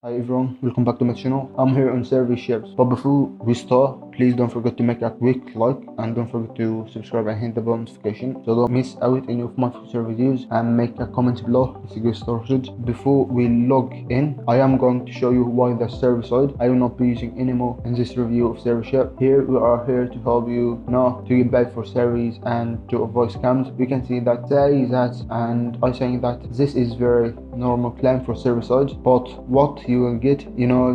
Hi everyone, welcome back to my channel. I'm here on SurveySheep. But before we start, please don't forget to make a quick like and don't forget to subscribe and hit the bell notification so don't miss out any of my future videos, and make a comment below. Let's get started. Before we log in, I am going to show you why the server side I will not be using anymore in this review of SurveySheep. Here we are here to help you now to get back for surveys and to avoid scams. We can see that and I saying that this is very normal claim for server side, but what you will get,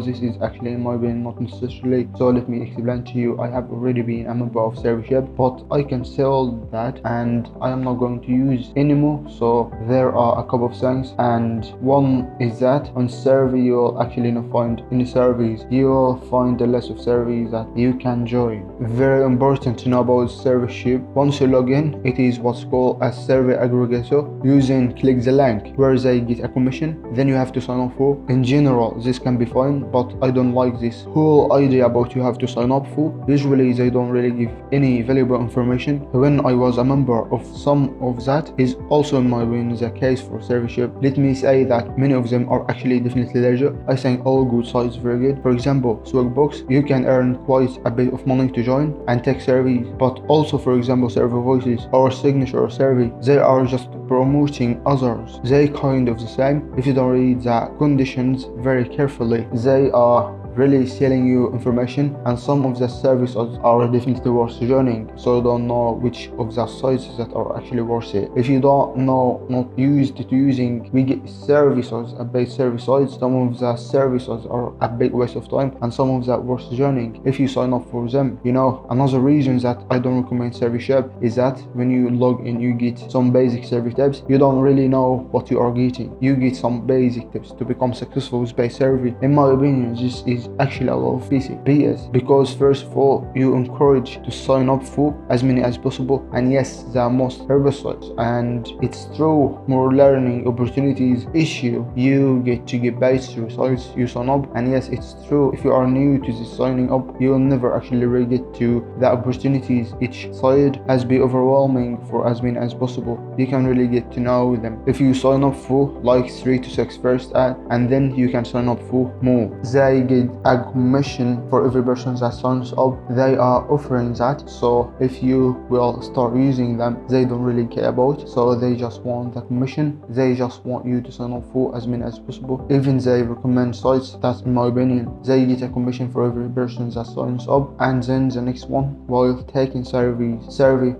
this is actually in my opinion not necessarily. So let me explain to you. I have already been a member of SurveySheep, but I can sell that and I am not going to use anymore. So there are a couple of things, and one is that on survey you will actually not find any surveys. You will find a list of surveys that you can join. Very important to know about SurveySheep. Once you log in, it is what's called a survey aggregator. Using click the link where they get a commission, then you have to sign up for. In general this can be fine, but I don't like this whole idea about you have to sign up for. Usually they don't really give any valuable information. When I was a member of some of that is also in my opinion the case for SurveySheep. Let me say that many of them are actually definitely legit. I think all good sites very good. For example, Swagbox, you can earn quite a bit of money to join and take surveys, but also for example Survey Voices or Signature Survey, they are just promoting others. They kind of the same. If you don't read the conditions very carefully, they are really selling you information, and some of the services are definitely worth joining. So you don't know which of the sites that are actually worth it. If you don't know, not used to using big services, a big service sites, some of the services are a big waste of time and some of that worth joining if you sign up for them. Another reason that I don't recommend SurveySheep is that when you log in you get some basic survey tips. You don't really know what you are getting. You get some basic tips to become successful with base survey. In my opinion, this is actually a lot of BS, because first of all you encourage to sign up for as many as possible, and yes, the most herbicides, and it's true, more learning opportunities issue, you get to get paid through sites you sign up. And yes, it's true, if you are new to this signing up, you will never actually really get to the opportunities. Each side has been overwhelming for as many as possible. You can really get to know them. If you sign up for like 3 to 6 first ad, and then you can sign up for more, they get a commission for every person that signs up. They are offering that, so if you will start using them, they don't really care about, so they just want the commission. They just want you to sign up for as many as possible. Even they recommend sites that in my opinion they get a commission for every person that signs up. And then the next one, while taking survey,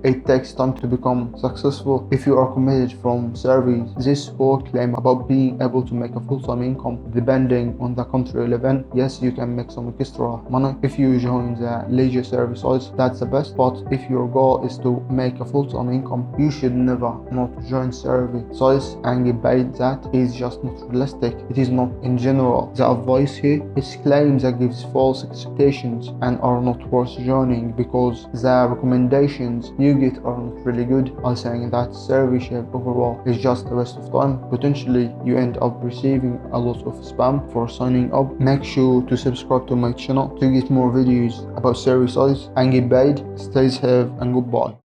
it takes time to become successful. If you are committed from surveys, this whole claim about being able to make a full-time income depending on the country you live in, yes, you can make some extra money if you join the leisure service sites. That's the best. But if your goal is to make a full-time income, you should never not join survey sites and get paid. That is just not realistic. It is not in general. The advice here is claims that gives false expectations and are not worth joining because the recommendations you get are not really good. I'm saying that SurveySheep overall is just a waste of time. Potentially you end up receiving a lot of spam for signing up. Make sure to subscribe to my channel to get more videos about survey sites and get paid. Stay safe and goodbye.